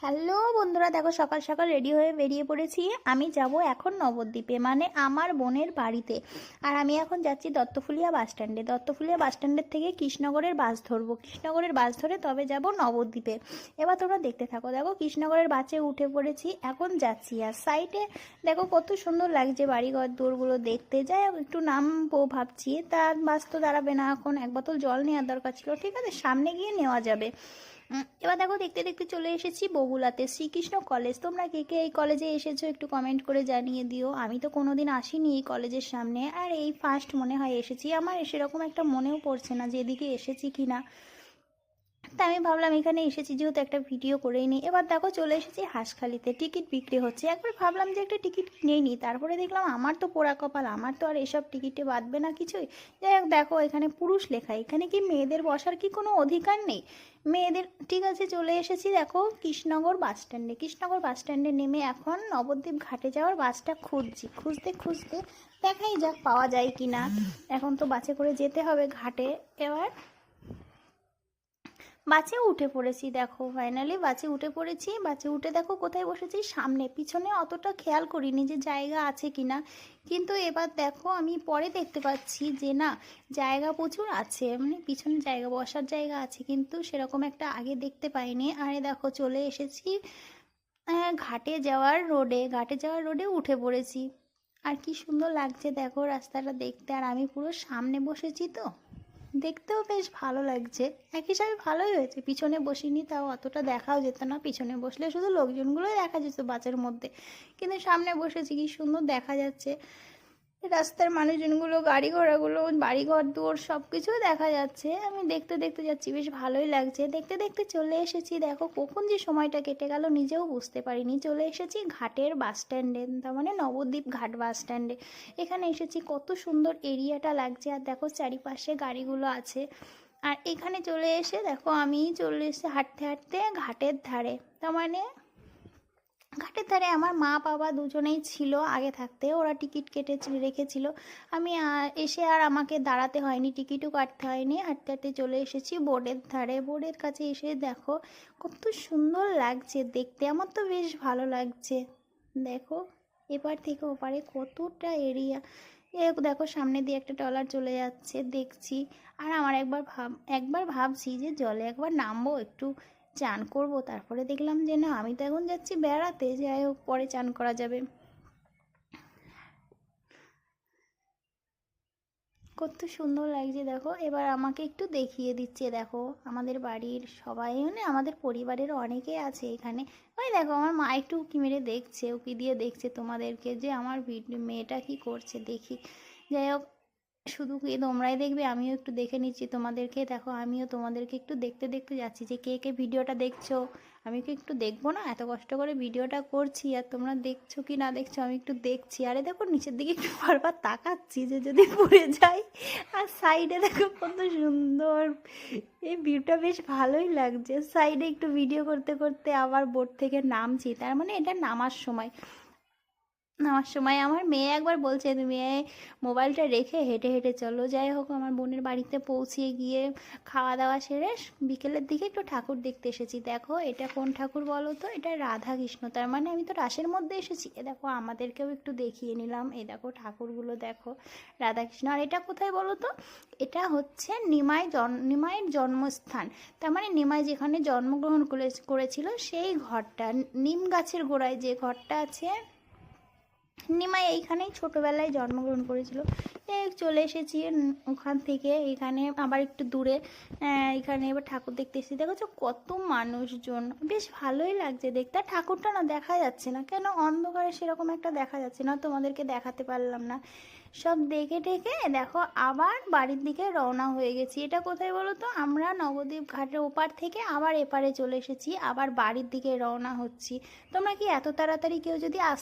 Hello বন্ধুরা, দেখো সকাল সকাল রেডি হয়ে বেরিয়ে পড়েছি। আমি যাব এখন নবদ্বীপে, মানে আমার বোনের বাড়িতে। আর আমি এখন যাচ্ছি দত্তফুলিয়া বাস স্ট্যান্ডে। দত্তফুলিয়া বাস স্ট্যান্ডের থেকে কৃষ্ণনগরের বাস ধরবো। কৃষ্ণনগরের বাস ধরে তবে যাব নবদ্বীপে। এবার তোমরা দেখতে থাকো। দেখো কৃষ্ণনগরের বাসে উঠে পড়েছি, এখন যাচ্ছি। আর সাইডে দেখো কত সুন্দর লাগছে বাড়িঘর দূরগুলো দেখতে। যাই হোক, একটু নামবো ভাবছি। তার বাস তো দাঁড়াবে না, এখন এক বোতল জল নেওয়ার দরকার ছিল। ঠিক আছে, সামনে গিয়ে নেওয়া যাবে। এবার দেখো দেখতে দেখতে চলে এসেছি বগুলাতে, শ্রীকৃষ্ণ কলেজ। তোমরা কে কে এই কলেজে এসেছো একটু কমেন্ট করে জানিয়ে দিও। আমি তো কোনোদিন আসিনি এই কলেজের সামনে, আর এই ফার্স্ট মনে হয় এসেছি। আমার সেরকম একটা মনেও পড়ছে না যে এদিকে এসেছি কি না। তা আমি ভাবলাম এখানে এসেছি যেহেতু একটা ভিডিও করেই নিই। এবার দেখো চলে এসেছি হাঁসখালিতে, টিকিট বিক্রি হচ্ছে। একবার ভাবলাম যে একটা টিকিট কিনেই নিই, তারপরে দেখলাম আমার তো পোড়া কপাল, আমার তো আর এসব টিকিটে বাঁধবে না কিছুই। যাই হোক, দেখো এখানে পুরুষ লেখা, এখানে কি মেয়েদের বসার কি কোনো অধিকার নেই? মেয়েদের ঠিক আছে। চলে এসেছি দেখো কৃষ্ণনগর বাস স্ট্যান্ডে। কৃষ্ণনগর বাস স্ট্যান্ডে নেমে এখন নবদ্বীপ ঘাটে যাওয়ার বাসটা খুঁজছি। খুঁজতে খুঁজতে দেখাই যাক পাওয়া যায় কি না। এখন তো বাসে করে যেতে হবে ঘাটে। এবার বাসে উঠে পড়েছি। দেখো ফাইনালি বাসে উঠে পড়েছি। বাসে উঠে দেখো কোথায় বসেছি, সামনে। পিছনে অতটা খেয়াল করিনি যে জায়গা আছে কিনা, কিন্তু এবার দেখো আমি পরে দেখতে পাচ্ছি যে না, জায়গা প্রচুর আছে, মানে পিছনে জায়গা, বসার জায়গা আছে, কিন্তু সেরকম একটা আগে দেখতে পাইনি। আরে দেখো চলে এসেছি ঘাটে যাওয়ার রোডে। ঘাটে যাওয়ার রোডে উঠে পড়েছি। আর কি সুন্দর লাগছে দেখো রাস্তাটা দেখতে। আর আমি পুরো সামনে বসেছি, তো দেখতেও বেশ ভালো লাগছে। এক হিসাবে ভালোই হয়েছে, পিছনে বসিনি, তাও অতটা দেখাও যেত না। পিছনে বসলে শুধু লোকজনগুলোই দেখা যেত বাসের মধ্যে, কিন্তু সামনে বসেছি কি সুন্দর দেখা যাচ্ছে রাস্তার মানুষজনগুলো, গাড়ি ঘোড়াগুলো, বাড়িঘর দুয়ার সব কিছুই দেখা যাচ্ছে। আমি দেখতে দেখতে যাচ্ছি, বেশ ভালোই লাগছে। দেখতে দেখতে চলে এসেছি। দেখো কখন যে সময়টা কেটে গেল নিজেও বুঝতে পারিনি। চলে এসেছি ঘাটের বাস স্ট্যান্ডে, তার মানে নবদ্বীপ ঘাট বাস স্ট্যান্ডে। এখানে এসেছি, কত সুন্দর এরিয়াটা লাগছে। আর দেখো চারিপাশে গাড়িগুলো আছে। আর এখানে চলে এসে দেখো আমি চলে এসে হাঁটতে হাঁটতে ঘাটের ধারে, তার মানে ঘাটের ধারে আমার মা বাবা দুজনেই ছিল আগে থাকতে। ওরা টিকিট কেটে রেখেছিল। আমি এসে আর আমাকে দাঁড়াতে হয়নি, টিকিটও কাটতে হয়নি। হাঁটতে হাঁটতে চলে এসেছি বোর্ডের ধারে। বোর্ডের কাছে এসে দেখো কত সুন্দর লাগছে দেখতে। আমার তো বেশ ভালো লাগছে। দেখো এপার থেকে ওপারে কতটা এরিয়া। দেখো সামনে দিয়ে একটা ট্রলার চলে যাচ্ছে দেখছি। আর আমার একবার ভাবছি যে জলে একবার নামবো, একটু চান করব। তারপরে দেখলাম যে না, আমি তো এখন যাচ্ছি বেড়াতে, যাই হোক পরে চান করা যাবে। কত সুন্দর লাগছে দেখো। এবার আমাকে একটু দেখিয়ে দিচ্ছে। দেখো আমাদের বাড়ির সবাই, মানে আমাদের পরিবারের অনেকে আছে এখানে। ওই দেখো আমার মা একটু উঁকি মেরে দেখছে, উঁকি দিয়ে দেখছে তোমাদেরকে যে আমার মেয়েটা কি করছে দেখি। যাই হোক, শুধু কি তোমরাই দেখবে, আমিও একটু দেখে নিচ্ছি তোমাদেরকে। দেখো আমিও তোমাদেরকে একটু দেখতে দেখতে যাচ্ছি যে কে কে ভিডিওটা দেখছো। আমি কি একটু দেখবো না? এত কষ্ট করে ভিডিওটা করছি, আর তোমরা দেখছো কি না দেখছো আমি একটু দেখছি। আরে দেখো নিচের দিকে একটু বারবার তাকাচ্ছি যে যদি পড়ে যাই। আর সাইডে দেখো কত সুন্দর, এই ভিউটা বেশ ভালোই লাগছে। সাইডে একটু ভিডিও করতে করতে আবার বোট থেকে নামছি, তার মানে এটা নামার সময়। নামার সময় আমার মেয়ে একবার বলছে তুমি মোবাইলটা রেখে হেঁটে হেঁটে চলো। যাই হোক, আমার বোনের বাড়িতে পৌঁছিয়ে গিয়ে খাওয়া দাওয়া সেরে বিকেলের দিকে একটু ঠাকুর দেখতে এসেছি। দেখো এটা কোন ঠাকুর বলো তো? এটা রাধা কৃষ্ণ, তার মানে আমি তো রাসের মধ্যে এসেছি। দেখো আমাদেরকেও একটু দেখিয়ে নিলাম। এই দেখো ঠাকুরগুলো দেখো, রাধা কৃষ্ণ। আর এটা কোথায় বলো তো? এটা হচ্ছে নিমাইয়ের জন্মস্থান। তার মানে নিমাই যেখানে জন্মগ্রহণ করেছিল সেই ঘরটা, নিম গাছের গোড়ায় যে ঘরটা আছে। নিমাই এইখানেই ছোটোবেলায় জন্মগ্রহণ করেছিল। চলে এসেছি ওখান থেকে এখানে আবার একটু দূরে। এখানে এবার ঠাকুর দেখতে এসেছি। দেখো কত মানুষজন, বেশ ভালোই লাগছে দেখতে। আর ঠাকুরটা না দেখা যাচ্ছে না কেন, অন্ধকারে সেরকম একটা দেখা যাচ্ছে না, তোমাদেরকে দেখাতে পারলাম না। সব দেখে টেকে দেখো আবার বাড়ির দিকে রওনা হয়ে গেছি। এটা কোথায় বলো তো? আমরা নবদ্বীপ ঘাটের ওপার থেকে আবার এপারে চলে এসেছি, আবার বাড়ির দিকে রওনা হচ্ছি। তোমরা কি এত তাড়াতাড়ি কেউ যদি আসতে